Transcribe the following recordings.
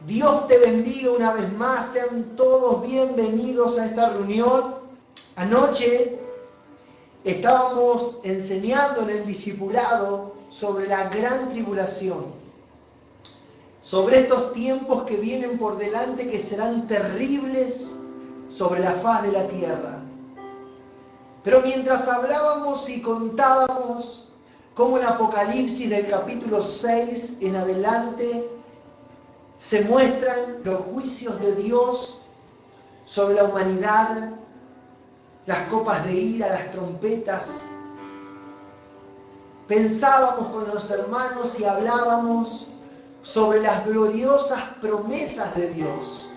Dios te bendiga una vez más, sean todos bienvenidos a esta reunión. Anoche estábamos enseñando en el discipulado sobre la gran tribulación, sobre estos tiempos que vienen por delante que serán terribles sobre la faz de la tierra. Pero mientras hablábamos y contábamos cómo en Apocalipsis del capítulo 6 en adelante se muestran los juicios de Dios sobre la humanidad, las copas de ira, las trompetas. Pensábamos con los hermanos y hablábamos sobre las gloriosas promesas de Dios,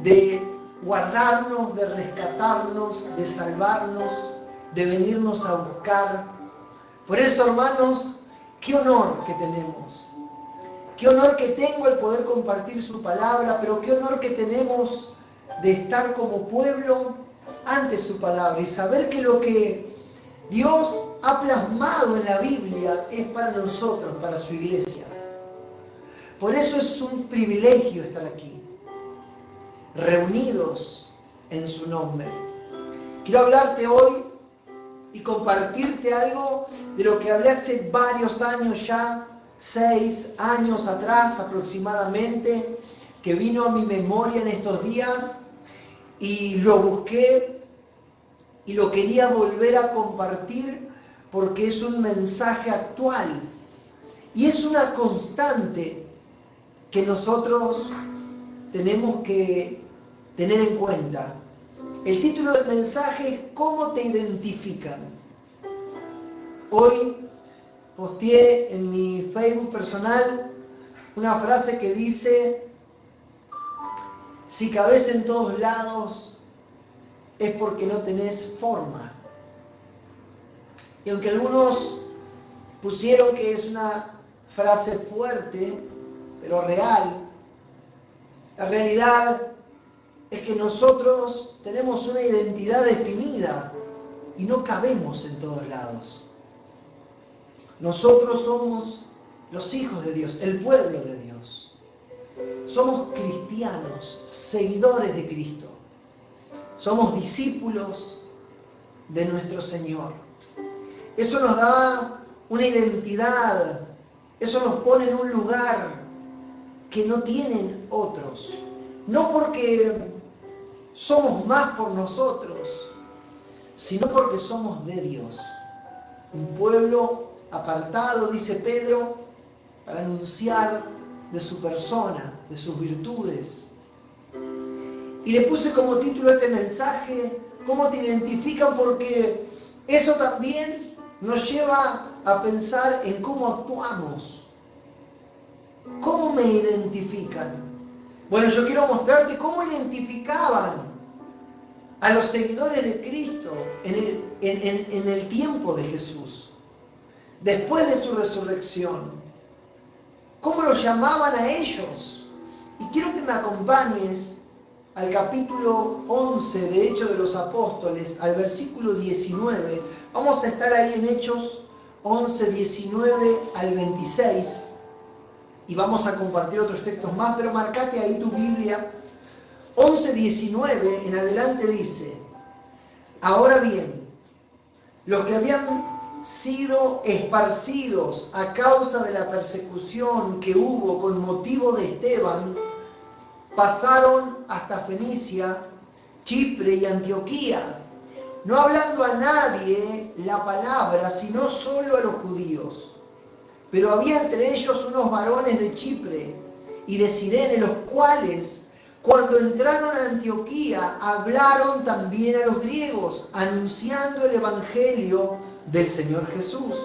de guardarnos, de rescatarnos, de salvarnos, de venirnos a buscar. Por eso, hermanos, qué honor que tenemos. Qué honor que tengo el poder compartir su palabra, pero qué honor que tenemos de estar como pueblo ante su palabra y saber que lo que Dios ha plasmado en la Biblia es para nosotros, para su iglesia. Por eso es un privilegio estar aquí, reunidos en su nombre. Quiero hablarte hoy y compartirte algo de lo que hablé hace varios años ya, 6 años atrás aproximadamente, que vino a mi memoria en estos días y lo busqué y lo quería volver a compartir porque es un mensaje actual y es una constante que nosotros tenemos que tener en cuenta. El título del mensaje es ¿Cómo te identifican? Hoy posteé en mi Facebook personal una frase que dice: si cabés en todos lados es porque no tenés forma. Y aunque algunos pusieron que es una frase fuerte, pero real, la realidad es que nosotros tenemos una identidad definida y no cabemos en todos lados. Nosotros somos los hijos de Dios, el pueblo de Dios. Somos cristianos, seguidores de Cristo. Somos discípulos de nuestro Señor. Eso nos da una identidad, eso nos pone en un lugar que no tienen otros. No porque somos más por nosotros, sino porque somos de Dios. Un pueblo apartado, dice Pedro, para anunciar de su persona, de sus virtudes. Y le puse como título este mensaje, ¿cómo te identifican? Porque eso también nos lleva a pensar en cómo actuamos. ¿Cómo me identifican? Bueno, yo quiero mostrarte cómo identificaban a los seguidores de Cristo en el tiempo de Jesús, después de su resurrección. ¿Cómo los llamaban a ellos? Y quiero que me acompañes al capítulo 11 de Hechos de los Apóstoles, al versículo 19. Vamos a estar ahí en Hechos 11, 19 al 26. Y vamos a compartir otros textos más, pero marcate ahí tu Biblia. 11, 19 en adelante dice: ahora bien, los que habían sido esparcidos a causa de la persecución que hubo con motivo de Esteban, pasaron hasta Fenicia, Chipre y Antioquía, no hablando a nadie la palabra, sino solo a los judíos. Pero había entre ellos unos varones de Chipre y de Cirene, los cuales, cuando entraron a Antioquía, hablaron también a los griegos, anunciando el evangelio del Señor Jesús.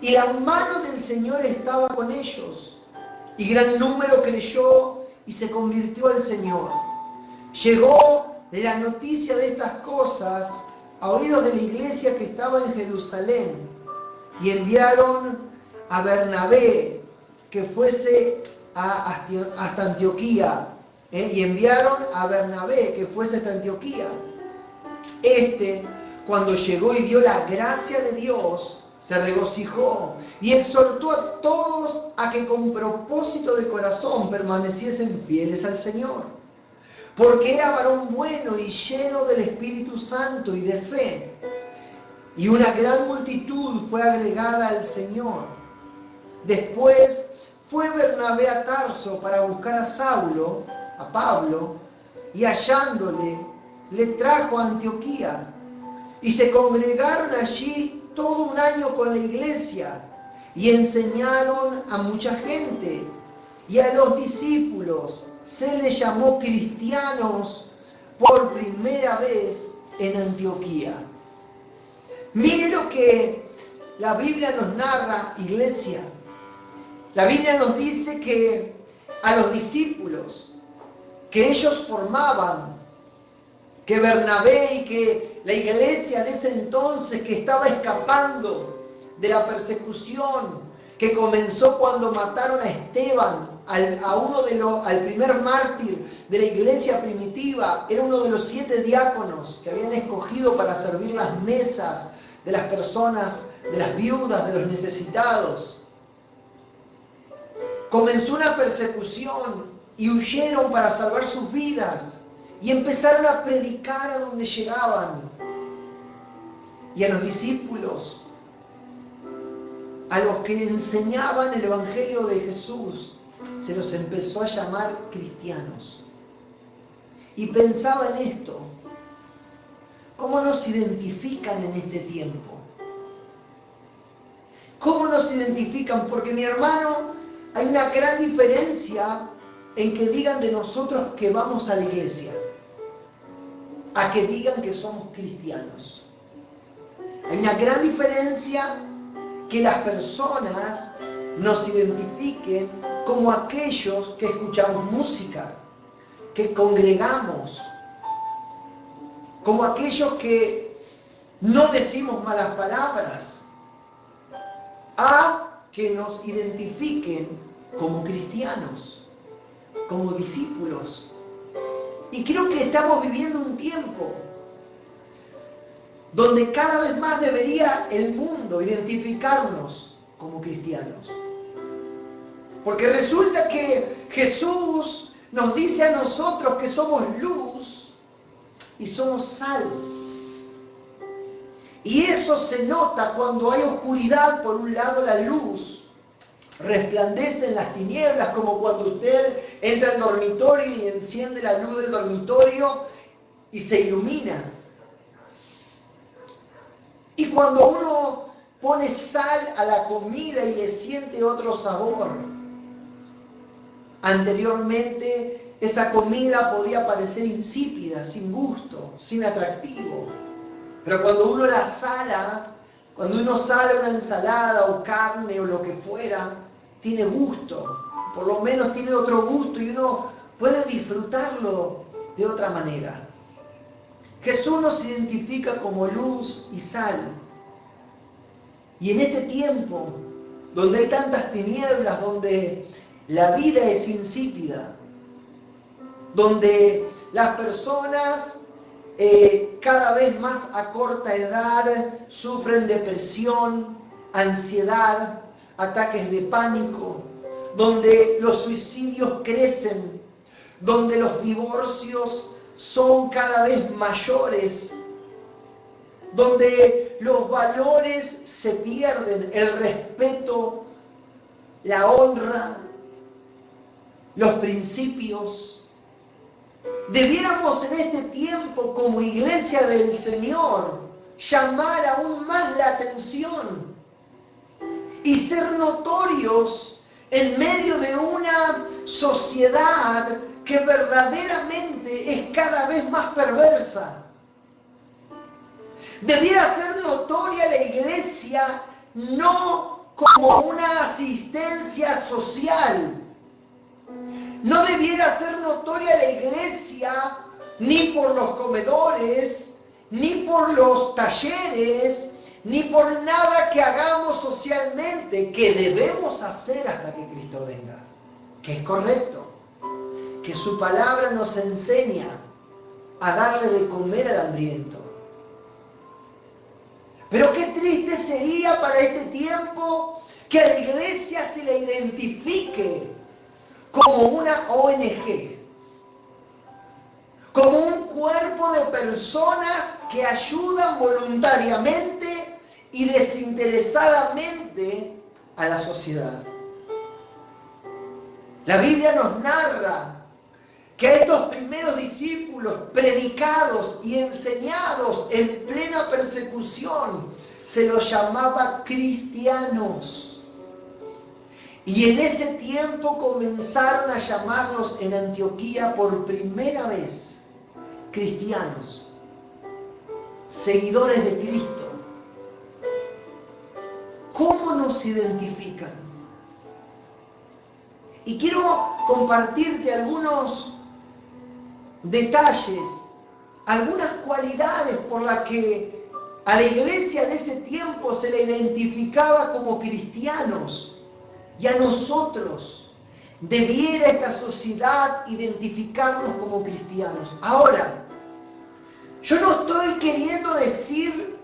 Y la mano del Señor estaba con ellos, y gran número creyó y se convirtió al Señor. Llegó la noticia de estas cosas a oídos de la iglesia que estaba en Jerusalén, y enviaron a Bernabé que fuese hasta Antioquía. Y enviaron a Bernabé que fuese hasta Antioquía. Cuando llegó y vio la gracia de Dios, se regocijó y exhortó a todos a que con propósito de corazón permaneciesen fieles al Señor, porque era varón bueno y lleno del Espíritu Santo y de fe. Y una gran multitud fue agregada al Señor. Después fue Bernabé a Tarso para buscar a Pablo, y hallándole, le trajo a Antioquía. Y se congregaron allí todo un año con la iglesia, y enseñaron a mucha gente. Y a los discípulos se les llamó cristianos por primera vez en Antioquía. Mire lo que la Biblia nos narra, iglesia. La Biblia nos dice que a los discípulos que ellos formaban, que Bernabé y que la iglesia de ese entonces que estaba escapando de la persecución que comenzó cuando mataron a Esteban, al primer mártir de la iglesia primitiva, era uno de los 7 diáconos que habían escogido para servir las mesas de las personas, de las viudas, de los necesitados. Comenzó una persecución y huyeron para salvar sus vidas y empezaron a predicar a donde llegaban. Y a los discípulos, a los que enseñaban el Evangelio de Jesús, se los empezó a llamar cristianos. Y pensaba en esto: ¿cómo nos identifican en este tiempo? ¿Cómo nos identifican? Porque, mi hermano, hay una gran diferencia en que digan de nosotros que vamos a la iglesia, a que digan que somos cristianos. Hay una gran diferencia que las personas nos identifiquen como aquellos que escuchamos música, que congregamos, como aquellos que no decimos malas palabras, a que nos identifiquen como cristianos, como discípulos. Y creo que estamos viviendo un tiempo donde cada vez más debería el mundo identificarnos como cristianos. Porque resulta que Jesús nos dice a nosotros que somos luz y somos sal. Y eso se nota cuando hay oscuridad. Por un lado, la luz resplandece en las tinieblas, como cuando usted entra al dormitorio y enciende la luz del dormitorio y se ilumina. Y cuando uno pone sal a la comida y le siente otro sabor. Anteriormente esa comida podía parecer insípida, sin gusto, sin atractivo. Pero cuando uno la sala, cuando uno sala una ensalada o carne o lo que fuera, tiene gusto. Por lo menos tiene otro gusto y uno puede disfrutarlo de otra manera. Jesús nos identifica como luz y sal. Y en este tiempo, donde hay tantas tinieblas, donde la vida es insípida, donde las personas cada vez más a corta edad sufren depresión, ansiedad, ataques de pánico, donde los suicidios crecen, donde los divorcios son cada vez mayores, donde los valores se pierden, el respeto, la honra, los principios. Debiéramos en este tiempo, como iglesia del Señor, llamar aún más la atención y ser notorios en medio de una sociedad que verdaderamente es cada vez más perversa. Debiera ser notoria la iglesia no como una asistencia social. No debiera ser notoria la iglesia ni por los comedores, ni por los talleres, ni por nada que hagamos socialmente, que debemos hacer hasta que Cristo venga. Que es correcto. Que su palabra nos enseña a darle de comer al hambriento, Pero qué triste sería para este tiempo que a la iglesia se le identifique como una ONG, como un cuerpo de personas que ayudan voluntariamente y desinteresadamente a la sociedad. La Biblia nos narra que a estos primeros discípulos, predicados y enseñados en plena persecución, se los llamaba cristianos. Y en ese tiempo comenzaron a llamarlos en Antioquía por primera vez cristianos, seguidores de Cristo. ¿Cómo nos identifican? Y quiero compartirte algunos detalles, algunas cualidades por las que a la iglesia de ese tiempo se le identificaba como cristianos, y a nosotros debiera esta sociedad identificarnos como cristianos. Ahora, yo no estoy queriendo decir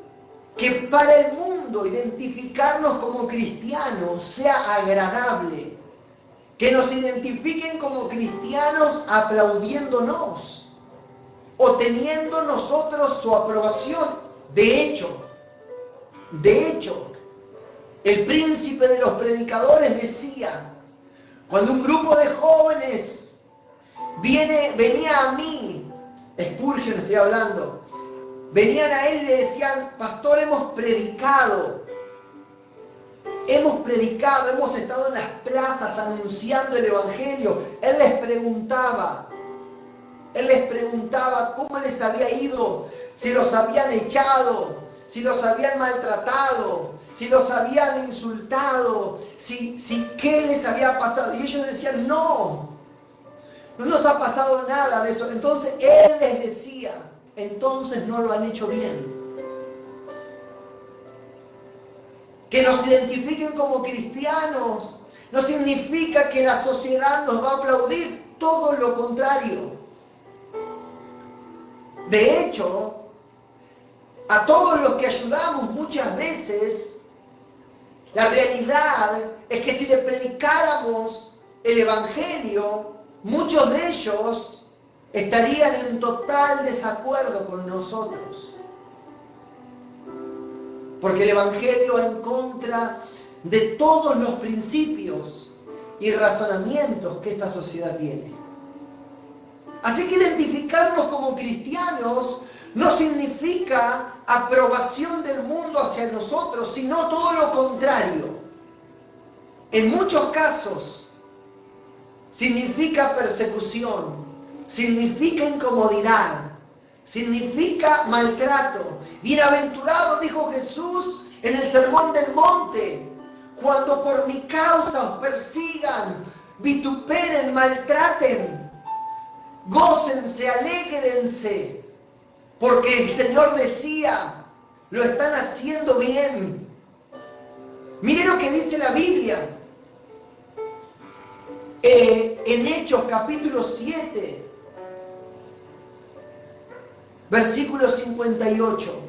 que para el mundo identificarnos como cristianos sea agradable, que nos identifiquen como cristianos aplaudiéndonos o teniendo nosotros su aprobación. De hecho, el príncipe de los predicadores decía, cuando un grupo de jóvenes venía a mí, Spurgeon estoy hablando, venían a él y le decían, pastor, hemos predicado, hemos estado en las plazas anunciando el Evangelio. Él les preguntaba cómo les había ido, si los habían echado, si los habían maltratado, si los habían insultado, si qué les había pasado. Y ellos decían, no nos ha pasado nada de eso. Entonces él les decía, entonces no lo han hecho bien. Que nos identifiquen como cristianos no significa que la sociedad nos va a aplaudir, todo lo contrario. De hecho, a todos los que ayudamos muchas veces, la realidad es que si le predicáramos el Evangelio, muchos de ellos estarían en total desacuerdo con nosotros. Porque el Evangelio va en contra de todos los principios y razonamientos que esta sociedad tiene. Así que identificarnos como cristianos no significa aprobación del mundo hacia nosotros, sino todo lo contrario. En muchos casos significa persecución, significa incomodidad, significa maltrato. Bienaventurado, dijo Jesús en el Sermón del Monte, cuando por mi causa os persigan, vituperen, maltraten, gócense, alégrense, porque el Señor decía, lo están haciendo bien. Mire lo que dice la Biblia en Hechos capítulo 7, versículo 58.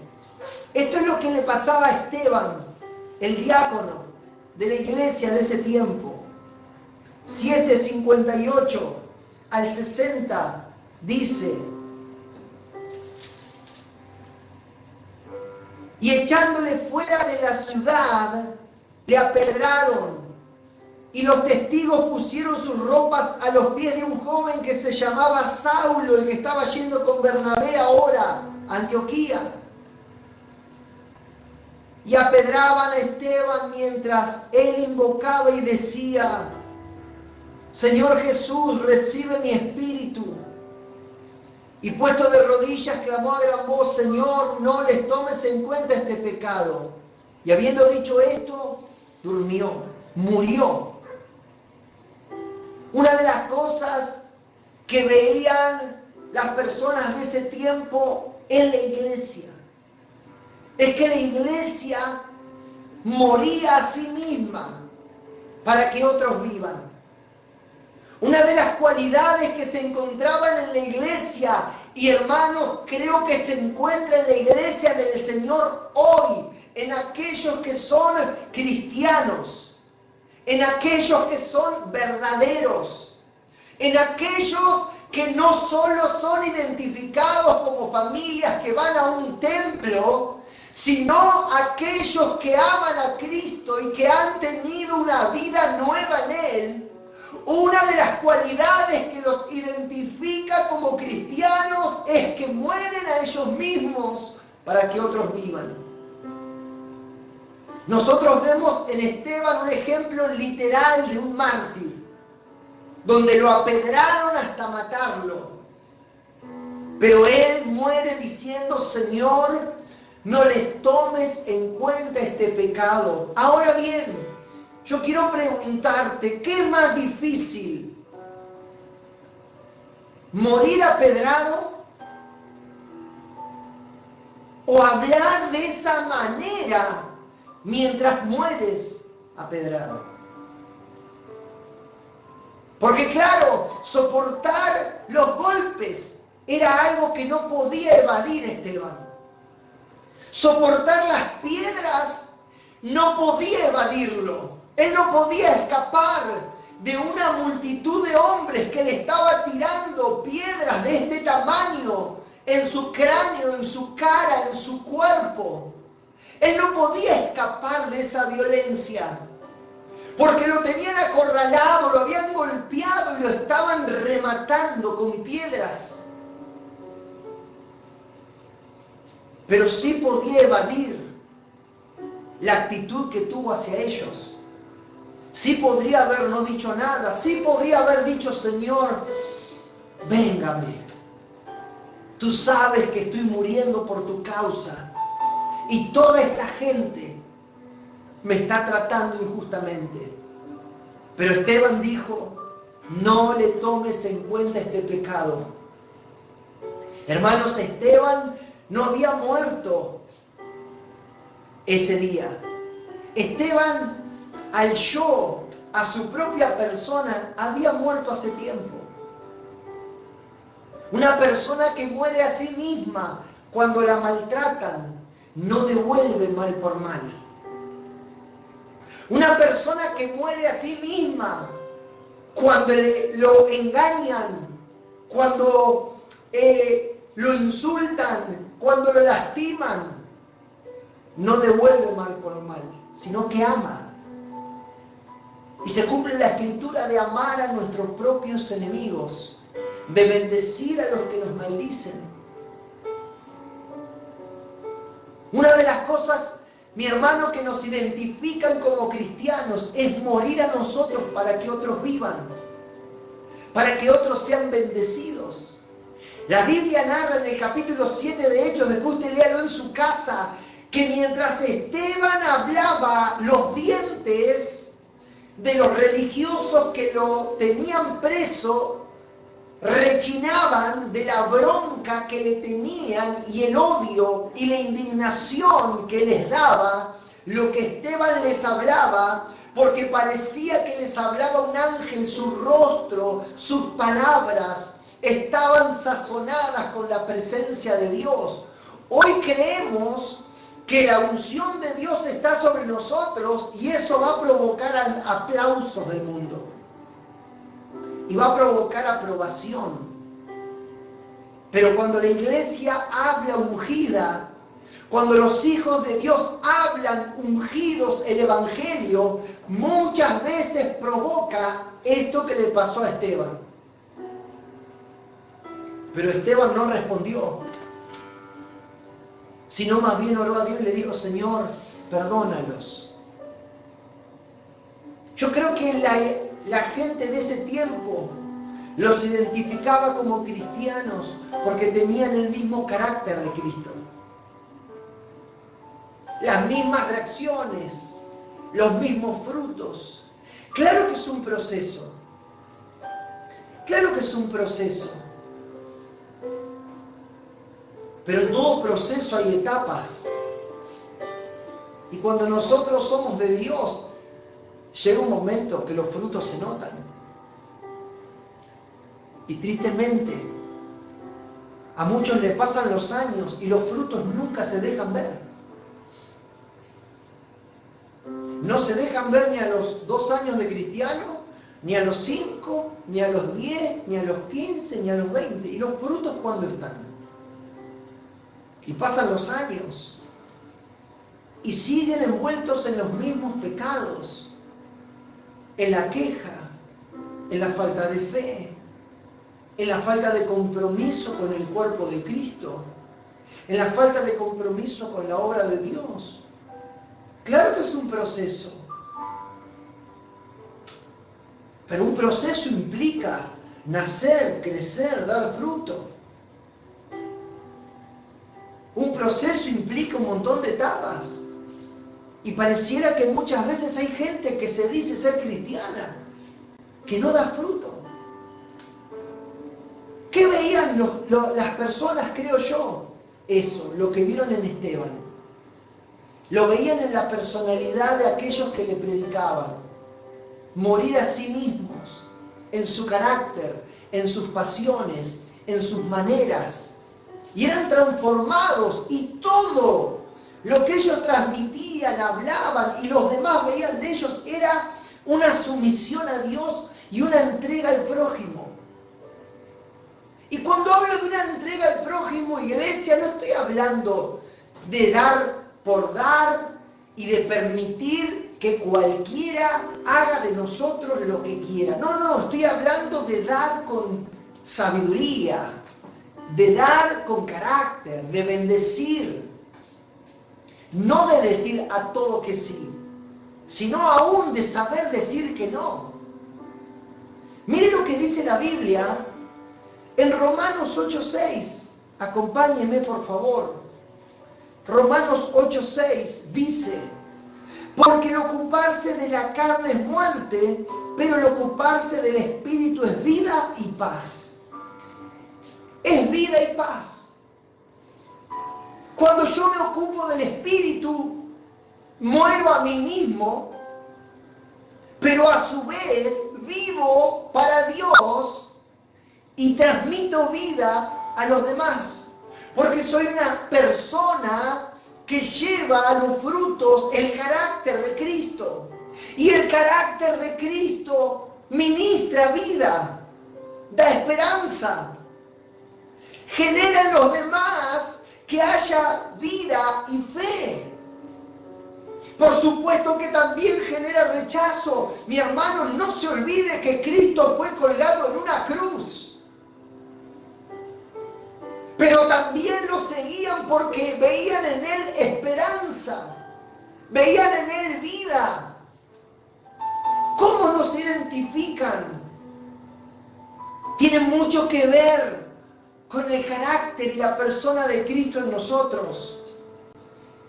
Esto es lo que le pasaba a Esteban, el diácono de la iglesia de ese tiempo. 7:58 al 60 dice, y echándole fuera de la ciudad, le apedraron, y los testigos pusieron sus ropas a los pies de un joven que se llamaba Saulo, el que estaba yendo con Bernabé ahora a Antioquía. Y apedraban a Esteban mientras él invocaba y decía, Señor Jesús, recibe mi espíritu. Y puesto de rodillas clamó a gran voz, Señor, no les tomes en cuenta este pecado. Y habiendo dicho esto, durmió, murió. Una de las cosas que veían las personas de ese tiempo en la iglesia es que la iglesia moría a sí misma para que otros vivan. Una de las cualidades que se encontraban en la iglesia Y hermanos, creo que se encuentra en la iglesia del Señor hoy, en aquellos que son cristianos, en aquellos que son verdaderos, en aquellos que no solo son identificados como familias que van a un templo, sino aquellos que aman a Cristo y que han tenido una vida nueva en Él. Una de las cualidades que los identifica como cristianos es que mueren a ellos mismos para que otros vivan. Nosotros vemos en Esteban un ejemplo literal de un mártir, donde lo apedraron hasta matarlo. Pero él muere diciendo: Señor, no les tomes en cuenta este pecado. Ahora bien, yo quiero preguntarte, ¿qué es más difícil? ¿Morir apedrado? ¿O hablar de esa manera mientras mueres apedrado? Porque claro, soportar los golpes era algo que no podía evadir Esteban. Soportar las piedras no podía evadirlo. Él no podía escapar de una multitud de hombres que le estaba tirando piedras de este tamaño en su cráneo, en su cara, en su cuerpo. Él no podía escapar de esa violencia, porque lo tenían acorralado, lo habían golpeado y lo estaban rematando con piedras. Pero sí podía evadir la actitud que tuvo hacia ellos. Sí podría haber no dicho nada, sí podría haber dicho: Señor, véngame. Tú sabes que estoy muriendo por tu causa y toda esta gente me está tratando injustamente. Pero Esteban dijo: no le tomes en cuenta este pecado. Hermanos, Esteban no había muerto ese día. Esteban, al yo, a su propia persona, había muerto hace tiempo. Una persona que muere a sí misma cuando la maltratan, no devuelve mal por mal. Una persona que muere a sí misma cuando lo engañan, cuando lo insultan, cuando lo lastiman, no devuelve mal por mal, sino que ama. Y se cumple la escritura de amar a nuestros propios enemigos, de bendecir a los que nos maldicen. Una de las cosas, mi hermano, que nos identifican como cristianos es morir a nosotros para que otros vivan, para que otros sean bendecidos. La Biblia narra en el capítulo 7 de Hechos, después usted léalo en su casa, que mientras Esteban hablaba, los dientes de los religiosos que lo tenían preso rechinaban de la bronca que le tenían y el odio y la indignación que les daba lo que Esteban les hablaba, porque parecía que les hablaba un ángel. Su rostro, sus palabras estaban sazonadas con la presencia de Dios. Hoy creemos que la unción de Dios está sobre nosotros y eso va a provocar aplausos del mundo. Y va a provocar aprobación. Pero cuando la iglesia habla ungida, cuando los hijos de Dios hablan ungidos el Evangelio, muchas veces provoca esto que le pasó a Esteban. Pero Esteban no respondió, sino más bien oró a Dios y le dijo: Señor, perdónalos. Yo creo que la gente de ese tiempo los identificaba como cristianos porque tenían el mismo carácter de Cristo. Las mismas reacciones, los mismos frutos. Claro que es un proceso. Claro que es un proceso. Pero en todo proceso hay etapas. Y cuando nosotros somos de Dios, llega un momento que los frutos se notan. Y tristemente, A muchos les pasan los años y los frutos nunca se dejan ver. No se dejan ver ni a los 2 años de cristiano, ni a los 5, ni a los 10, ni a los 15, ni a los 20. ¿Y los frutos cuándo están? Y pasan los años y siguen envueltos en los mismos pecados, en la queja, en la falta de fe, en la falta de compromiso con el cuerpo de Cristo, en la falta de compromiso con la obra de Dios. Claro que es un proceso, pero un proceso implica nacer, crecer, dar fruto. Un proceso implica un montón de etapas. Y pareciera que muchas veces hay gente que se dice ser cristiana, que no da fruto. ¿Qué veían las personas, creo yo? Eso, lo que vieron en Esteban. Lo veían en la personalidad de aquellos que le predicaban. Morir a sí mismos, en su carácter, en sus pasiones, en sus maneras. Y eran transformados y todo lo que ellos transmitían, hablaban y los demás veían de ellos era una sumisión a Dios y una entrega al prójimo. Y cuando hablo de una entrega al prójimo, iglesia, no estoy hablando de dar por dar y de permitir que cualquiera haga de nosotros lo que quiera. No, estoy hablando de dar con sabiduría, de dar con carácter, de bendecir. No de decir a todo que sí, sino aún de saber decir que no. Mire lo que dice la Biblia en Romanos 8:6. Acompáñenme, por favor. Romanos 8:6 dice: porque el ocuparse de la carne es muerte, pero el ocuparse del Espíritu es vida y paz. Es vida y paz. Cuando yo me ocupo del Espíritu, muero a mí mismo, pero a su vez vivo para Dios y transmito vida a los demás. Porque soy una persona que lleva a los frutos el carácter de Cristo. Y el carácter de Cristo ministra vida, da esperanza, genera en los demás que haya vida y fe. Por supuesto que también genera rechazo. Mi hermano, no se olvide que Cristo fue colgado en una cruz. Pero también lo seguían porque veían en Él esperanza, veían en Él vida. ¿Cómo nos identifican? Tiene mucho que ver con el carácter y la persona de Cristo en nosotros.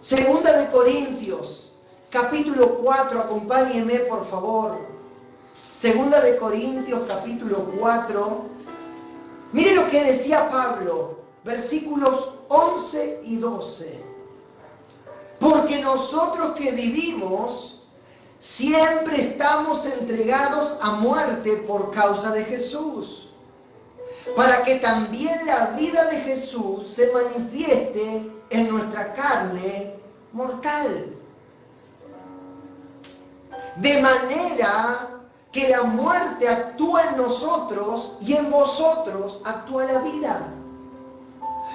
Segunda de Corintios, capítulo 4, acompáñenme por favor. Segunda de Corintios, capítulo 4. Mire lo que decía Pablo, versículos 11 y 12. Porque nosotros que vivimos, siempre estamos entregados a muerte por causa de Jesús, para que también la vida de Jesús se manifieste en nuestra carne mortal. De manera que la muerte actúa en nosotros y en vosotros actúa la vida.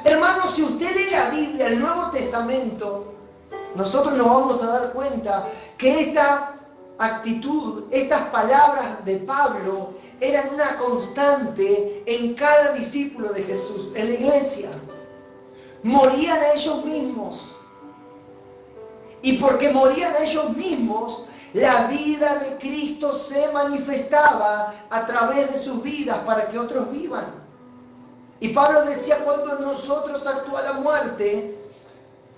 Hermanos, si usted lee la Biblia, el Nuevo Testamento, nosotros nos vamos a dar cuenta que esta actitud, estas palabras de Pablo, eran una constante en cada discípulo de Jesús, en la iglesia. Morían a ellos mismos. Y porque morían a ellos mismos, la vida de Cristo se manifestaba a través de sus vidas para que otros vivan. Y Pablo decía, cuando en nosotros actúa la muerte,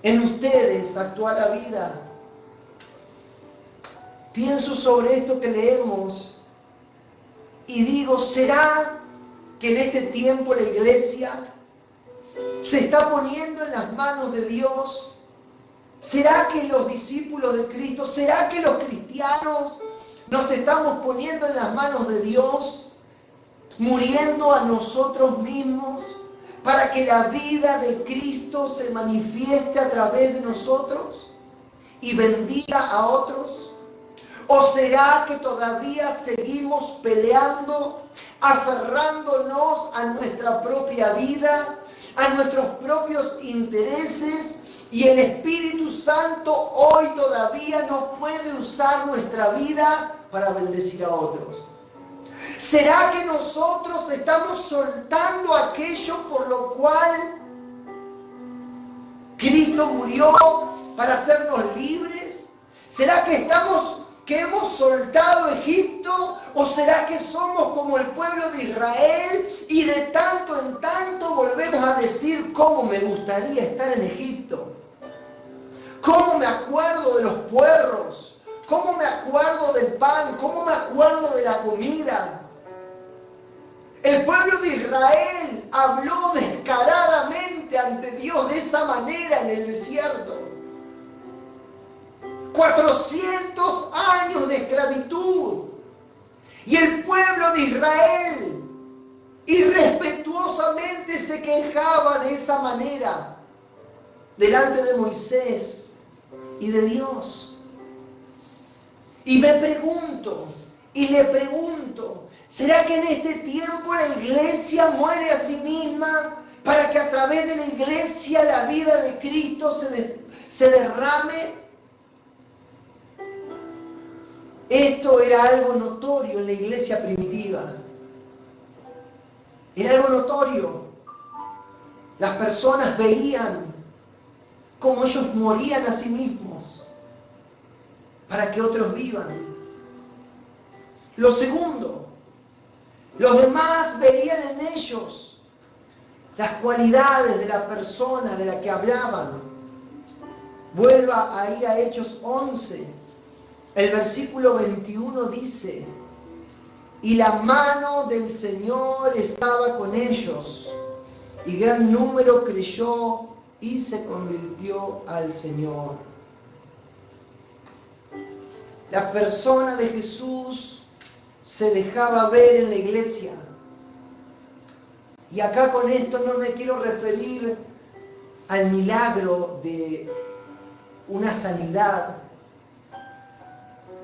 en ustedes actúa la vida. Pienso sobre esto que leemos y digo, ¿será que en este tiempo la iglesia se está poniendo en las manos de Dios? ¿Será que los discípulos de Cristo, será que los cristianos nos estamos poniendo en las manos de Dios, muriendo a nosotros mismos para que la vida de Cristo se manifieste a través de nosotros y bendiga a otros? ¿O será que todavía seguimos peleando, aferrándonos a nuestra propia vida, a nuestros propios intereses, y el Espíritu Santo hoy todavía no puede usar nuestra vida para bendecir a otros? ¿Será que nosotros estamos soltando aquello por lo cual Cristo murió para hacernos libres? ¿Será que hemos soltado Egipto? ¿O será que somos como el pueblo de Israel y de tanto en tanto volvemos a decir cómo me gustaría estar en Egipto? ¿Cómo me acuerdo de los puerros? ¿Cómo me acuerdo del pan? ¿Cómo me acuerdo de la comida? El pueblo de Israel habló descaradamente ante Dios de esa manera en el desierto. 400 años de esclavitud. Y el pueblo de Israel irrespetuosamente se quejaba de esa manera delante de Moisés y de Dios. Y me pregunto, y le pregunto, ¿será que en este tiempo la iglesia muere a sí misma para que a través de la iglesia la vida de Cristo se derrame? Esto era algo notorio en la iglesia primitiva. Era algo notorio. Las personas veían cómo ellos morían a sí mismos para que otros vivan. Lo segundo, los demás veían en ellos las cualidades de la persona de la que hablaban. Vuelva ahí a Hechos 11. El versículo 21 dice: y la mano del Señor estaba con ellos, y gran número creyó y se convirtió al Señor. La persona de Jesús se dejaba ver en la iglesia. Y acá con esto no me quiero referir al milagro de una sanidad,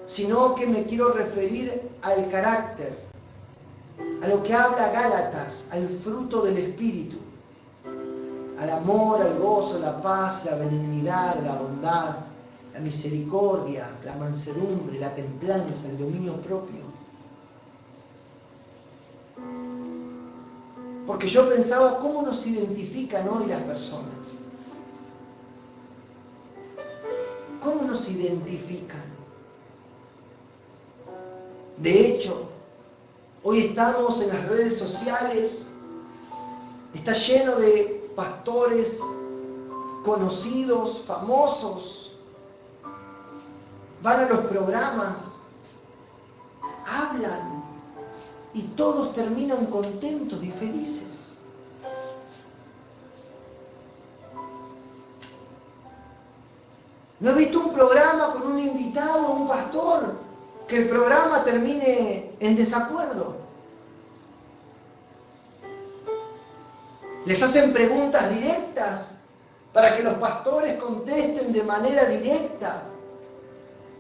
sino que me quiero referir al carácter, a lo que habla Gálatas, al fruto del Espíritu, al amor, al gozo, la paz, la benignidad, la bondad, la misericordia, la mansedumbre, la templanza, el dominio propio. Porque yo pensaba, ¿cómo nos identifican hoy las personas? ¿Cómo nos identifican? De hecho, hoy estamos en las redes sociales, está lleno de pastores conocidos, famosos, van a los programas, hablan y todos terminan contentos y felices. ¿No he visto un programa con un invitado, un pastor, que el programa termine en desacuerdo? Les hacen preguntas directas para que los pastores contesten de manera directa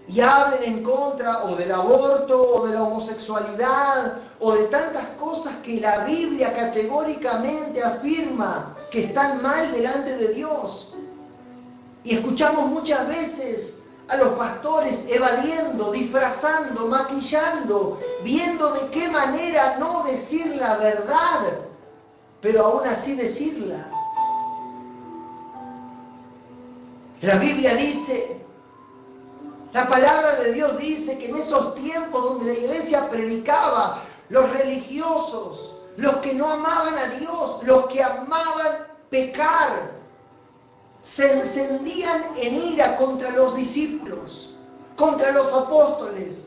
y hablen en contra o del aborto o de la homosexualidad o de tantas cosas que la Biblia categóricamente afirma que están mal delante de Dios. Y escuchamos muchas veces a los pastores evadiendo, disfrazando, maquillando, viendo de qué manera no decir la verdad, pero aún así decirla. La Biblia dice, la palabra de Dios dice que en esos tiempos donde la iglesia predicaba, los religiosos, los que no amaban a Dios, los que amaban pecar, se encendían en ira contra los discípulos, contra los apóstoles.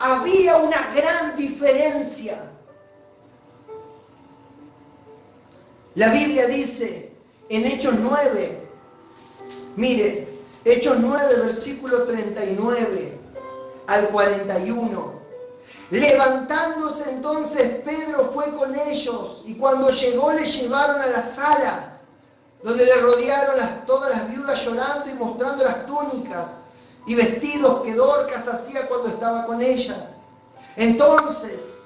Había una gran diferencia. La Biblia dice en Hechos 9, mire, Hechos 9, versículo 39 al 41. Levantándose entonces Pedro fue con ellos, y cuando llegó le llevaron a la sala, donde le rodearon todas las viudas llorando y mostrando las túnicas y vestidos que Dorcas hacía cuando estaba con ella. Entonces,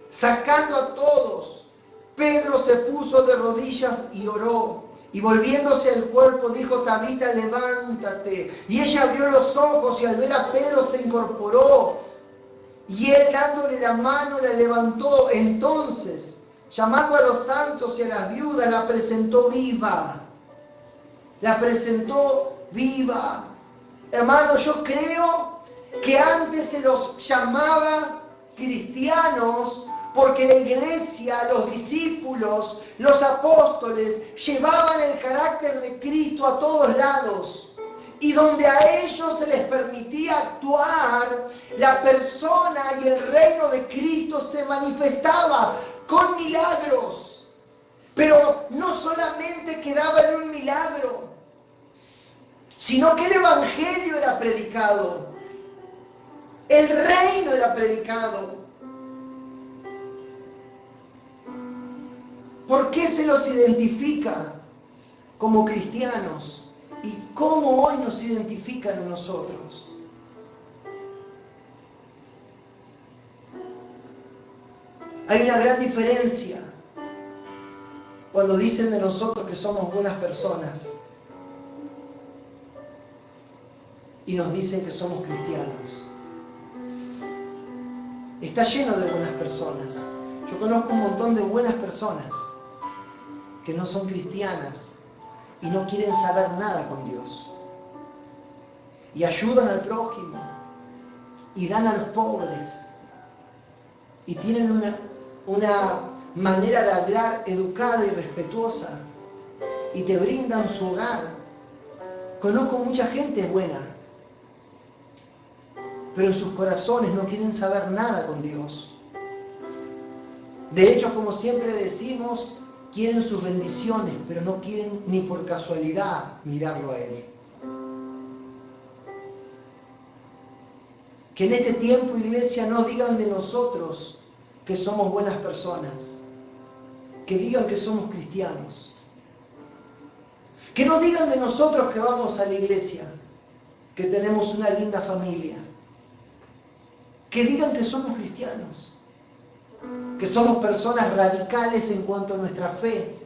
sacando a todos, Pedro se puso de rodillas y oró. Y volviéndose al cuerpo dijo: Tabita, levántate. Y ella abrió los ojos y al ver a Pedro se incorporó. Y él, dándole la mano, la levantó. Entonces, llamando a los santos y a las viudas, la presentó viva. La presentó viva. Hermanos, yo creo que antes se los llamaba cristianos porque la iglesia, los discípulos, los apóstoles llevaban el carácter de Cristo a todos lados. Y donde a ellos se les permitía actuar, la persona y el reino de Cristo se manifestaba con milagros. Pero no solamente quedaba en un milagro, sino que el evangelio era predicado. El reino era predicado. ¿Por qué se los identifica como cristianos? ¿Y cómo hoy nos identifican a nosotros? Hay una gran diferencia cuando dicen de nosotros que somos buenas personas y nos dicen que somos cristianos. Está lleno de buenas personas. Yo conozco un montón de buenas personas que no son cristianas y no quieren saber nada con Dios. Y ayudan al prójimo, y dan a los pobres, y tienen una manera de hablar educada y respetuosa, y te brindan su hogar. Conozco mucha gente buena, pero en sus corazones no quieren saber nada con Dios. De hecho, como siempre decimos, quieren sus bendiciones, pero no quieren ni por casualidad mirarlo a Él. Que en este tiempo, iglesia, no digan de nosotros que somos buenas personas. Que digan que somos cristianos. Que no digan de nosotros que vamos a la iglesia, que tenemos una linda familia. Que digan que somos cristianos. Que somos personas radicales en cuanto a nuestra fe,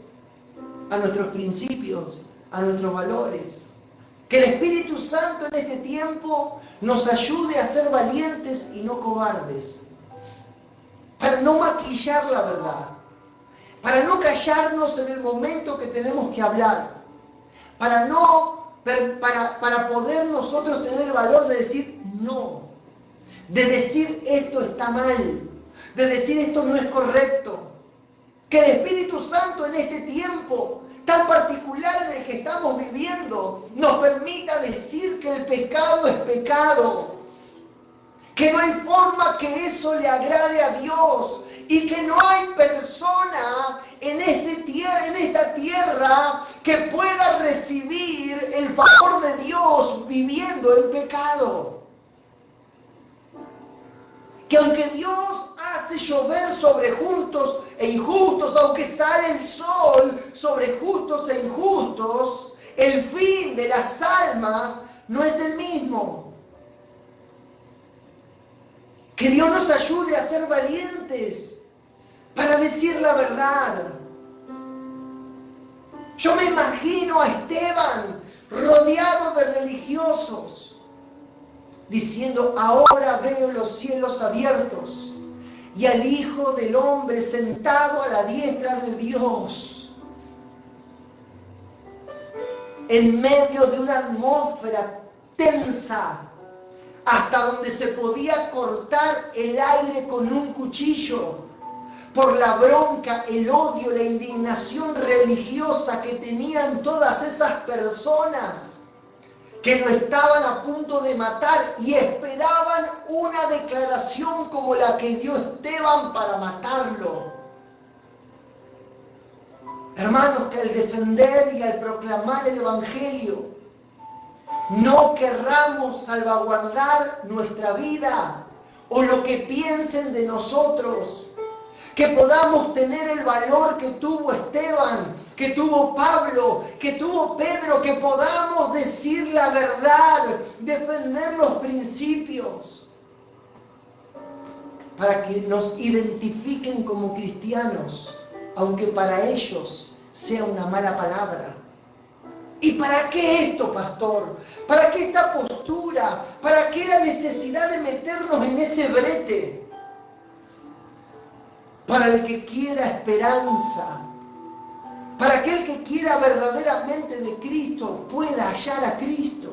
a nuestros principios, a nuestros valores. Que el Espíritu Santo en este tiempo nos ayude a ser valientes y no cobardes. Para no maquillar la verdad. Para no callarnos en el momento que tenemos que hablar. Para poder nosotros tener el valor de decir no. De decir esto está mal. De decir esto no es correcto. Que el Espíritu Santo en este tiempo tan particular en el que estamos viviendo nos permita decir que el pecado es pecado. Que no hay forma que eso le agrade a Dios. Y que no hay persona en esta tierra que pueda recibir el favor de Dios viviendo en pecado. Que aunque Dios hace llover sobre justos e injustos, aunque sale el sol sobre justos e injustos, el fin de las almas no es el mismo. Que Dios nos ayude a ser valientes para decir la verdad. Yo me imagino a Esteban rodeado de religiosos, diciendo: ahora veo los cielos abiertos y al Hijo del Hombre sentado a la diestra de Dios. En medio de una atmósfera tensa, hasta donde se podía cortar el aire con un cuchillo, por la bronca, el odio, la indignación religiosa que tenían todas esas personas que lo estaban a punto de matar y esperaban una declaración como la que dio Esteban para matarlo. Hermanos, que al defender y al proclamar el Evangelio no querramos salvaguardar nuestra vida o lo que piensen de nosotros. Que podamos tener el valor que tuvo Esteban, que tuvo Pablo, que tuvo Pedro, que podamos decir la verdad, defender los principios, para que nos identifiquen como cristianos, aunque para ellos sea una mala palabra. ¿Y para qué esto, pastor? ¿Para qué esta postura? ¿Para qué la necesidad de meternos en ese brete? Para el que quiera esperanza, para aquel que quiera verdaderamente de Cristo, pueda hallar a Cristo.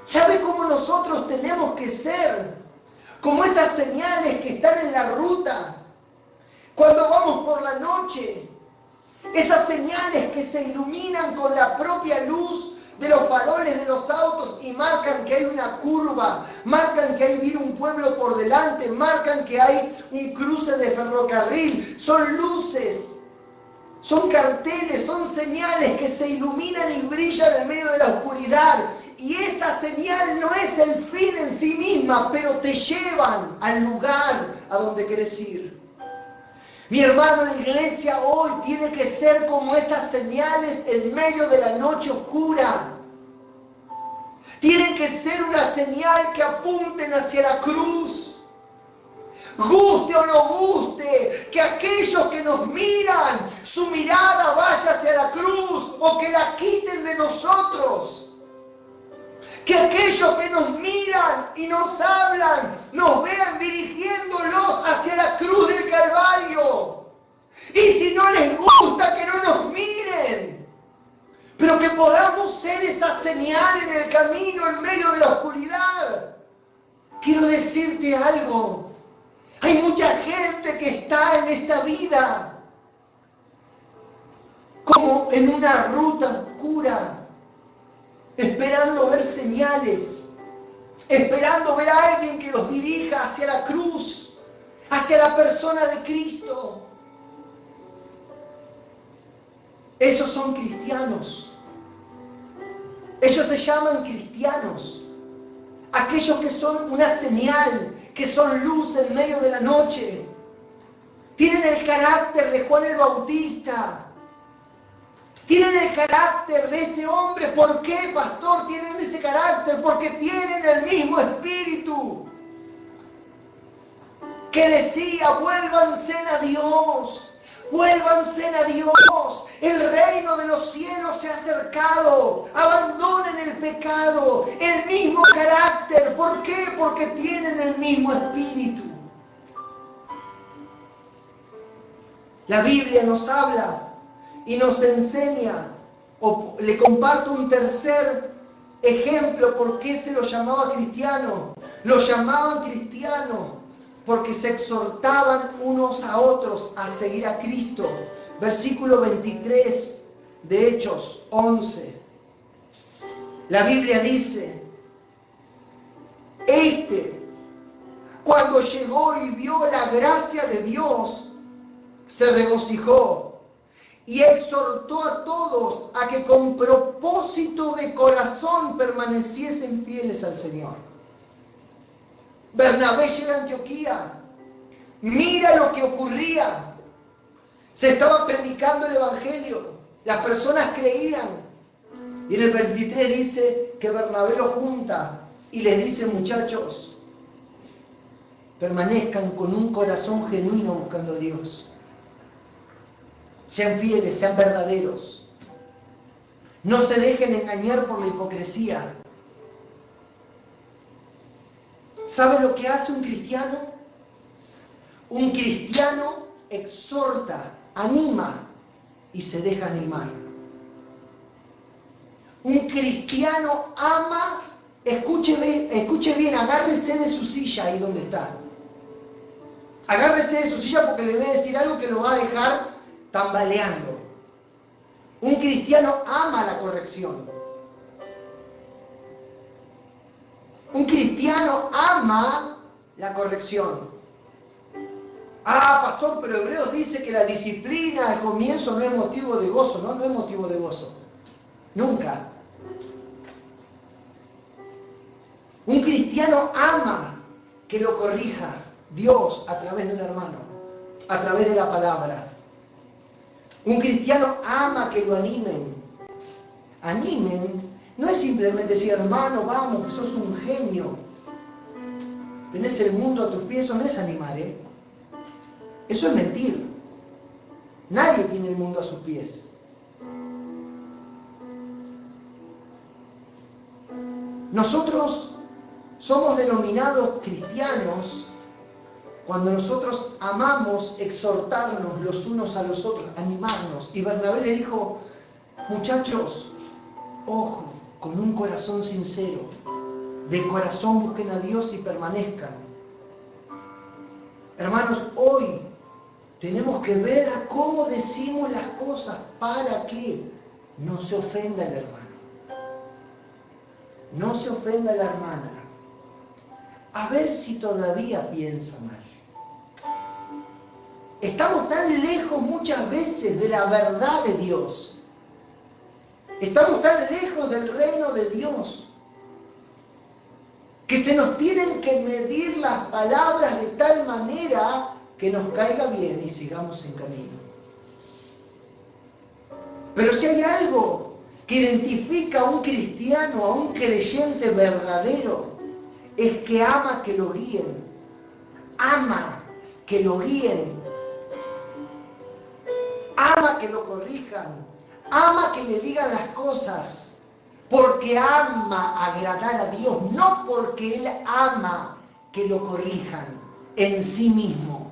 ¿Sabe cómo nosotros tenemos que ser? Como esas señales que están en la ruta, cuando vamos por la noche, esas señales que se iluminan con la propia luz de los faroles de los autos y marcan que hay una curva, marcan que ahí viene un pueblo por delante, marcan que hay un cruce de ferrocarril. Son luces, son carteles, son señales que se iluminan y brillan en medio de la oscuridad. Y esa señal no es el fin en sí misma, pero te llevan al lugar a donde querés ir. Mi hermano, la iglesia hoy tiene que ser como esas señales en medio de la noche oscura. Tienen que ser una señal que apunten hacia la cruz. Guste o no guste, que aquellos que nos miran, su mirada vaya hacia la cruz o que la quiten de nosotros. Que aquellos que nos miran y nos hablan, nos vean dirigiéndolos hacia la cruz del Calvario. Y si no les gusta, que no nos miren. Pero que podamos ser esa señal en el camino, en medio de la oscuridad. Quiero decirte algo. Hay mucha gente que está en esta vida como en una ruta oscura, esperando ver señales, esperando ver a alguien que los dirija hacia la cruz, hacia la persona de Cristo. Esos son cristianos. Ellos se llaman cristianos. Aquellos que son una señal, que son luz en medio de la noche. Tienen el carácter de Juan el Bautista. Tienen el carácter de ese hombre. ¿Por qué, pastor, tienen ese carácter? Porque tienen el mismo espíritu que decía: vuélvanse a Dios, vuélvanse a Dios. El reino de los cielos se ha acercado. Abandonen el pecado. El mismo carácter. ¿Por qué? Porque tienen el mismo espíritu. La Biblia nos habla y nos enseña, o le comparto un tercer ejemplo por qué se lo llamaba cristiano. Lo llamaban cristiano porque se exhortaban unos a otros a seguir a Cristo. Versículo 23 de Hechos 11. La Biblia dice: cuando llegó y vio la gracia de Dios, se regocijó y exhortó a todos a que con propósito de corazón permaneciesen fieles al Señor. Bernabé llega a Antioquía. Mira lo que ocurría. Se estaba predicando el Evangelio. Las personas creían. Y en el 23 dice que Bernabé los junta y les dice: muchachos, permanezcan con un corazón genuino buscando a Dios. Sean fieles, sean verdaderos. No se dejen engañar por la hipocresía. ¿Sabe lo que hace un cristiano? Un cristiano exhorta, anima y se deja animar. Un cristiano ama. Escuche bien, agárrese de su silla ahí donde está. Agárrese de su silla porque le voy a decir algo que lo va a dejar tambaleando. Un cristiano ama la corrección. Un cristiano ama la corrección. Ah, pastor, pero Hebreos dice que la disciplina al comienzo no es motivo de gozo. No, no es motivo de gozo. Nunca. Un cristiano ama que lo corrija Dios a través de un hermano, a través de la palabra. Un cristiano ama que lo animen. Animen no es simplemente decir, hermano, vamos, que sos un genio. Tenés el mundo a tus pies, eso no es animar, ¿eh? Eso es mentir. Nadie tiene el mundo a sus pies. Nosotros somos denominados cristianos cuando nosotros amamos exhortarnos los unos a los otros, animarnos. Y Bernabé le dijo, muchachos, ojo, con un corazón sincero, de corazón busquen a Dios y permanezcan. Hermanos, hoy tenemos que ver cómo decimos las cosas para que no se ofenda el hermano. No se ofenda la hermana. A ver si todavía piensa mal. Estamos tan lejos muchas veces de la verdad de Dios. Estamos tan lejos del reino de Dios que se nos tienen que medir las palabras de tal manera que nos caiga bien y sigamos en camino. Pero si hay algo que identifica a un cristiano, a un creyente verdadero, es que ama que lo guíen. Ama que lo guíen. Ama que lo corrijan. Ama que le digan las cosas. Porque ama agradar a Dios, no porque Él ama que lo corrijan en sí mismo.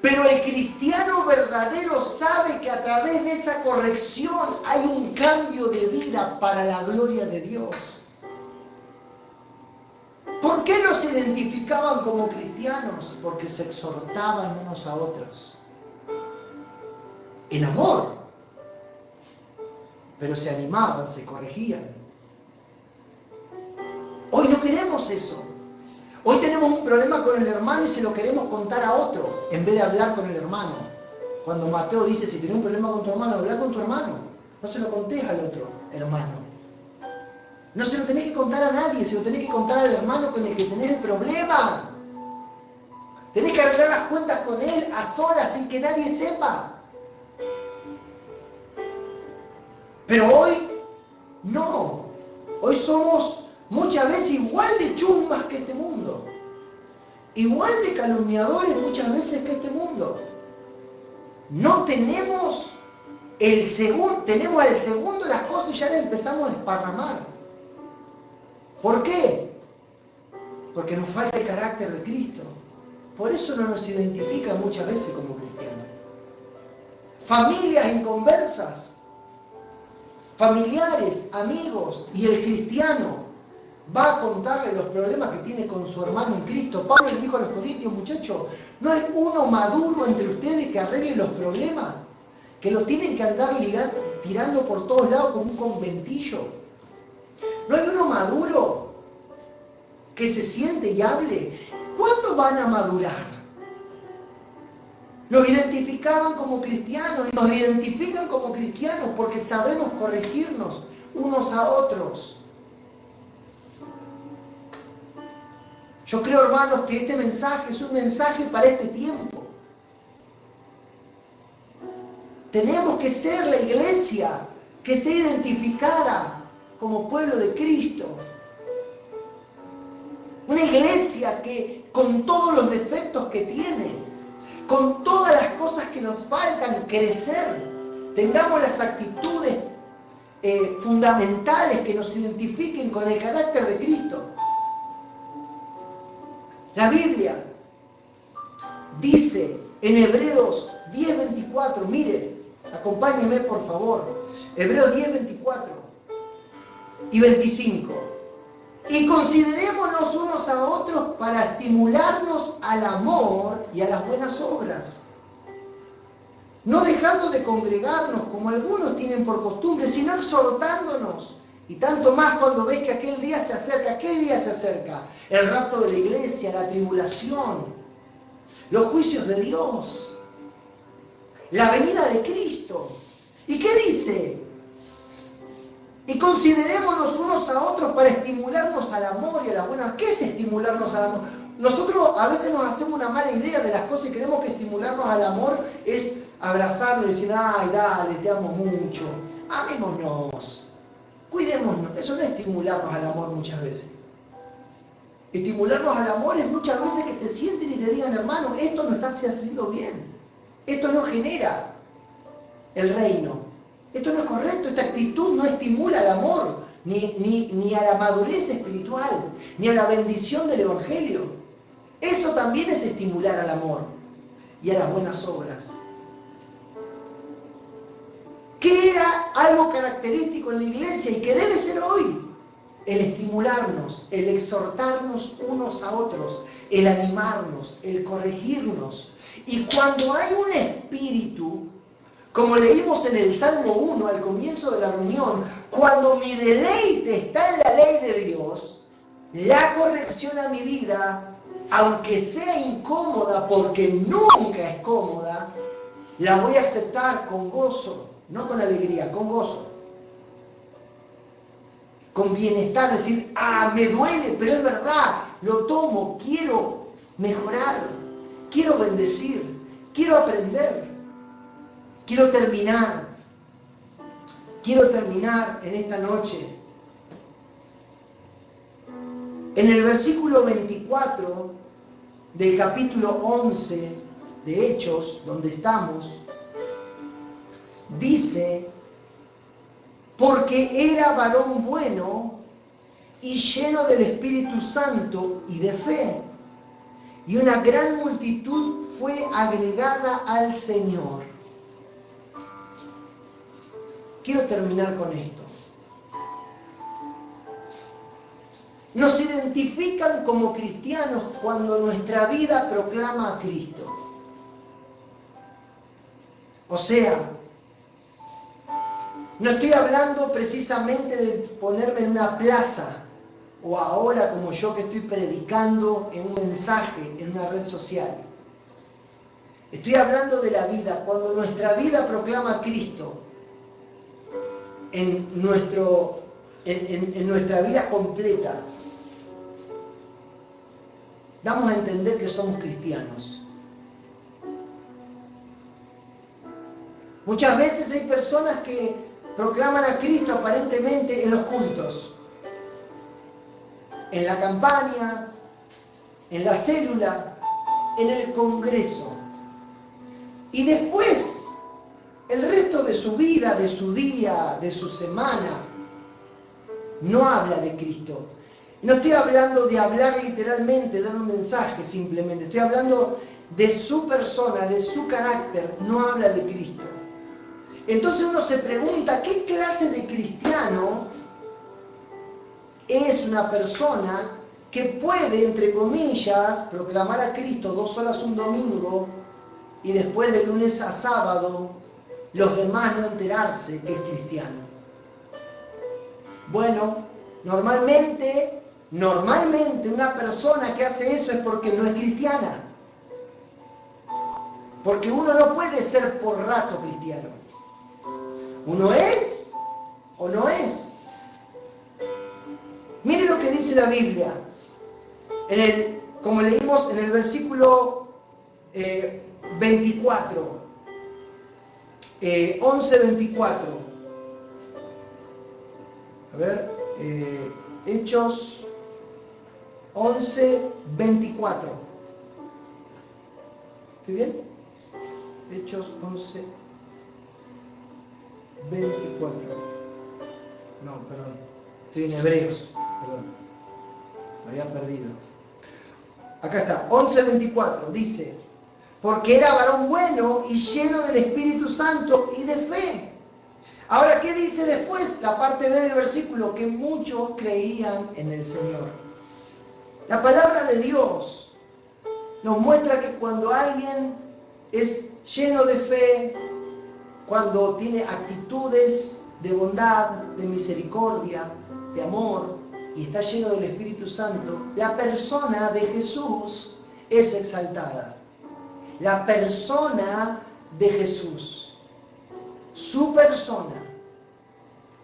Pero el cristiano verdadero sabe que a través de esa corrección hay un cambio de vida para la gloria de Dios. ¿Por qué no se identificaban como cristianos? Porque se exhortaban unos a otros. En amor. Pero se animaban, se corregían. Hoy no queremos eso. Hoy tenemos un problema con el hermano y se lo queremos contar a otro, en vez de hablar con el hermano. Cuando Mateo dice, si tenés un problema con tu hermano, habla con tu hermano. No se lo contés al otro hermano. No se lo tenés que contar a nadie, se lo tenés que contar al hermano con el que tenés el problema. Tenés que arreglar las cuentas con él a solas, sin que nadie sepa. Pero hoy, no. Hoy somos muchas veces igual de chusmas que este mundo. Igual de calumniadores muchas veces que este mundo. No tenemos el segundo, tenemos al segundo las cosas y ya le empezamos a desparramar. ¿Por qué? Porque nos falta el carácter de Cristo. Por eso no nos identifica muchas veces como cristianos. Familias inconversas. Familiares, amigos, y el cristiano va a contarle los problemas que tiene con su hermano en Cristo. Pablo le dijo a los corintios, muchachos, ¿no hay uno maduro entre ustedes que arregle los problemas? Que lo tienen que andar tirando por todos lados como un conventillo. ¿No hay uno maduro que se siente y hable? ¿Cuándo van a madurar? Nos identificaban como cristianos y nos identifican como cristianos porque sabemos corregirnos unos a otros. Yo creo, hermanos, que este mensaje es un mensaje para este tiempo. Tenemos que ser la iglesia que se identificara como pueblo de Cristo. Una iglesia que, con todos los defectos que tiene, con todas las cosas que nos faltan crecer, tengamos las actitudes fundamentales que nos identifiquen con el carácter de Cristo. La Biblia dice en Hebreos 10:24, mire, acompáñenme por favor, Hebreos 10:24 y 25. Y considerémonos unos a otros para estimularnos al amor y a las buenas obras. No dejando de congregarnos como algunos tienen por costumbre, sino exhortándonos. Y tanto más cuando ves que aquel día se acerca. ¿Qué día se acerca? El rapto de la iglesia, la tribulación, los juicios de Dios, la venida de Cristo. ¿Y qué dice? Y considerémonos unos a otros para estimularnos al amor y a las buenas. ¿Qué es estimularnos al amor? nosotros a veces nos hacemos una mala idea de las cosas y creemos que estimularnos al amor es abrazarlo y decir, ay, dale, te amo mucho, amémonos, cuidémonos. Eso no es estimularnos al amor muchas veces. Estimularnos al amor es muchas veces que te sienten y te digan, hermano, esto no estás haciendo bien, esto no genera el reino, esto no es correcto, esta actitud no estimula al amor, ni a la madurez espiritual, ni a la bendición del Evangelio. Eso también es estimular al amor y a las buenas obras. ¿Qué era algo característico en la iglesia y que debe ser hoy? El estimularnos, el exhortarnos unos a otros, el animarnos, el corregirnos. Y cuando hay un espíritu, como leímos en el Salmo 1 al comienzo de la reunión, cuando mi deleite está en la ley de Dios, la corrección a mi vida, aunque sea incómoda, porque nunca es cómoda, la voy a aceptar con gozo, no con alegría, con gozo. Con bienestar, decir, me duele, pero es verdad, lo tomo, quiero mejorar, quiero bendecir, quiero aprender, quiero terminar en esta noche. En el versículo 24 del capítulo 11 de Hechos, donde estamos, dice, porque era varón bueno y lleno del Espíritu Santo y de fe, y una gran multitud fue agregada al Señor. Quiero terminar con esto. Nos identifican como cristianos cuando nuestra vida proclama a Cristo. O sea, no estoy hablando precisamente de ponerme en una plaza o ahora como yo que estoy predicando en un mensaje en una red social. Estoy hablando de la vida, cuando nuestra vida proclama a Cristo en nuestra vida completa. Damos a entender que somos cristianos. Muchas veces hay personas que proclaman a Cristo aparentemente en los cultos, en la campaña, en la célula, en el congreso. Y después, el resto de su vida, de su día, de su semana, no habla de Cristo. No estoy hablando de hablar literalmente, dar un mensaje simplemente. Estoy hablando de su persona, de su carácter. No habla de Cristo. Entonces uno se pregunta, ¿qué clase de cristiano es una persona que puede, entre comillas, proclamar a Cristo 2 horas un domingo y después de lunes a sábado los demás no enterarse que es cristiano? Bueno, normalmente una persona que hace eso es porque no es cristiana. Porque uno no puede ser por rato cristiano. Uno es o no es. Mire lo que dice la Biblia. Como leímos en el versículo 24. 11:24. A ver, Hechos 11:24. ¿Estoy bien? Hechos 11:24. No, perdón. Estoy en Hebreos. Perdón. Me había perdido. Acá está. 11:24. Dice, porque era varón bueno y lleno del Espíritu Santo y de fe. Ahora, ¿qué dice después? La parte B del versículo, que muchos creían en el Señor. La palabra de Dios nos muestra que cuando alguien es lleno de fe, cuando tiene actitudes de bondad, de misericordia, de amor, y está lleno del Espíritu Santo, la persona de Jesús es exaltada. La persona de Jesús, su persona,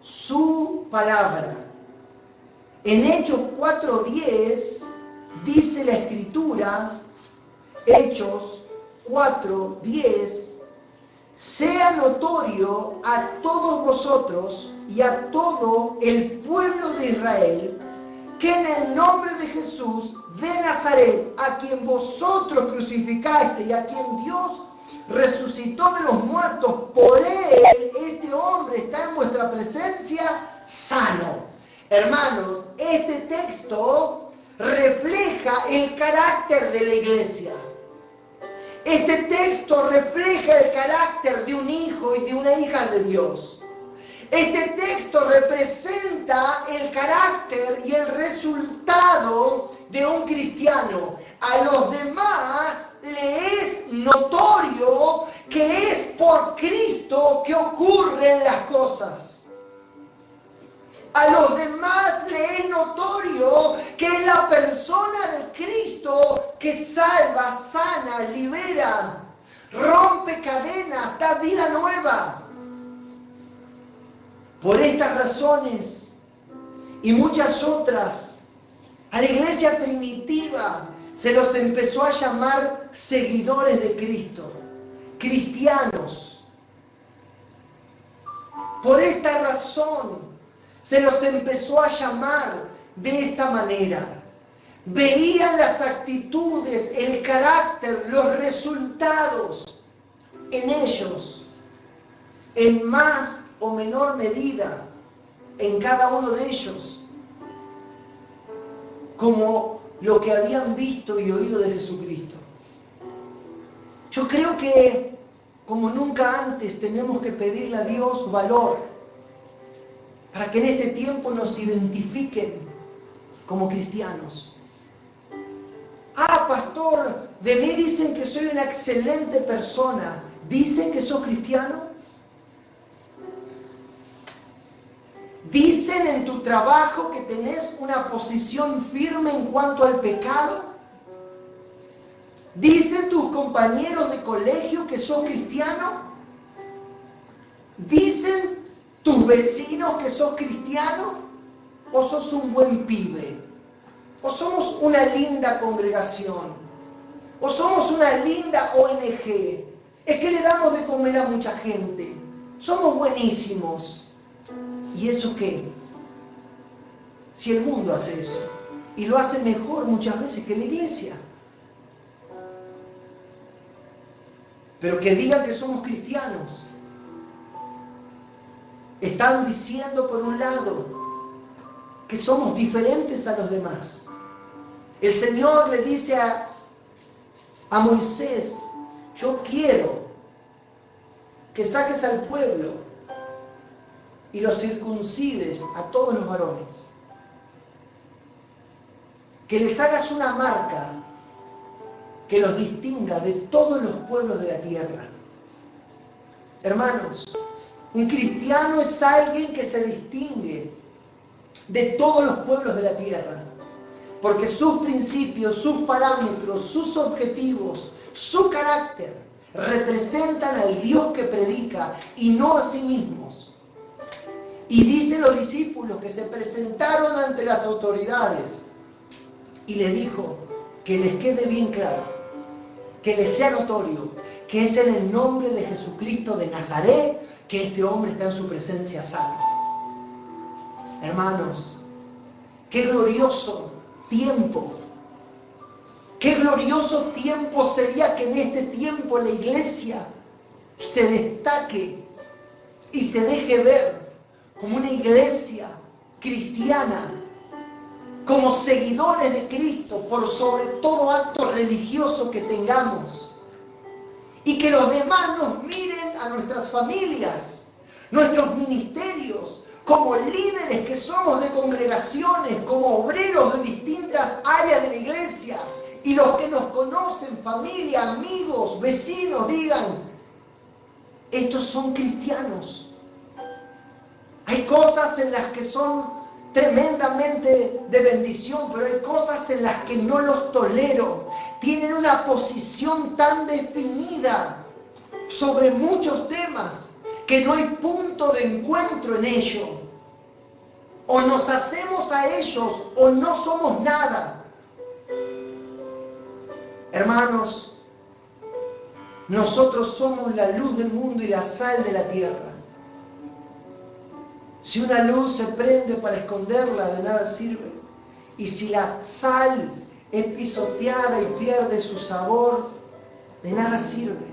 su palabra. En Hechos 4:10 Dice la Escritura, Hechos 4:10, sea notorio a todos vosotros y a todo el pueblo de Israel que en el nombre de Jesús de Nazaret, a quien vosotros crucificaste y a quien Dios resucitó de los muertos, por él este hombre está en vuestra presencia sano. Hermanos, este texto refleja el carácter de la iglesia. Este texto refleja el carácter de un hijo y de una hija de Dios. Este texto representa el carácter y el resultado de un cristiano. A los demás le es notorio que es por Cristo que ocurren las cosas. A los demás le es notorio que es la persona de Cristo que salva, sana, libera, rompe cadenas, da vida nueva. Por estas razones y muchas otras, a la iglesia primitiva se los empezó a llamar seguidores de Cristo, cristianos. Por esta razón se los empezó a llamar de esta manera. Veían las actitudes, el carácter, los resultados en ellos, en más o menor medida, en cada uno de ellos, como lo que habían visto y oído de Jesucristo. Yo creo que, como nunca antes, tenemos que pedirle a Dios valor para que en este tiempo nos identifiquen como cristianos. Ah, pastor, de mí dicen que soy una excelente persona. ¿Dicen que sos cristiano? ¿Dicen en tu trabajo que tenés una posición firme en cuanto al pecado? ¿Dicen tus compañeros de colegio que sos cristiano? ¿Dicen tus vecinos que sos cristiano? ¿O sos un buen pibe? ¿O somos una linda congregación? ¿O somos una linda ONG? Es que le damos de comer a mucha gente. Somos buenísimos. ¿Y eso qué? Si el mundo hace eso, y lo hace mejor muchas veces que la iglesia. Pero que digan que somos cristianos, están diciendo por un lado que somos diferentes a los demás. El Señor le dice a Moisés, yo quiero que saques al pueblo y los circuncides a todos los varones. Que les hagas una marca que los distinga de todos los pueblos de la tierra. Hermanos, un cristiano es alguien que se distingue de todos los pueblos de la tierra, porque sus principios, sus parámetros, sus objetivos, su carácter representan al Dios que predica y no a sí mismos. Y dicen los discípulos que se presentaron ante las autoridades y les dijo que les quede bien claro, que les sea notorio, que es en el nombre de Jesucristo de Nazaret que este hombre está en su presencia sano. Hermanos, qué glorioso tiempo. Qué glorioso tiempo sería que en este tiempo la iglesia se destaque y se deje ver como una iglesia cristiana, como seguidores de Cristo por sobre todo acto religioso que tengamos. Y que los demás nos miren a nuestras familias, nuestros ministerios, como líderes que somos de congregaciones, como obreros de distintas áreas de la iglesia. Y los que nos conocen, familia, amigos, vecinos, digan, estos son cristianos. Hay cosas en las que son tremendamente de bendición, pero hay cosas en las que no los tolero. Tienen una posición tan definida sobre muchos temas que no hay punto de encuentro en ello. O nos hacemos a ellos o no somos nada. Hermanos, nosotros somos la luz del mundo y la sal de la tierra. Si una luz se prende para esconderla, de nada sirve. Y si la sal es pisoteada y pierde su sabor, de nada sirve.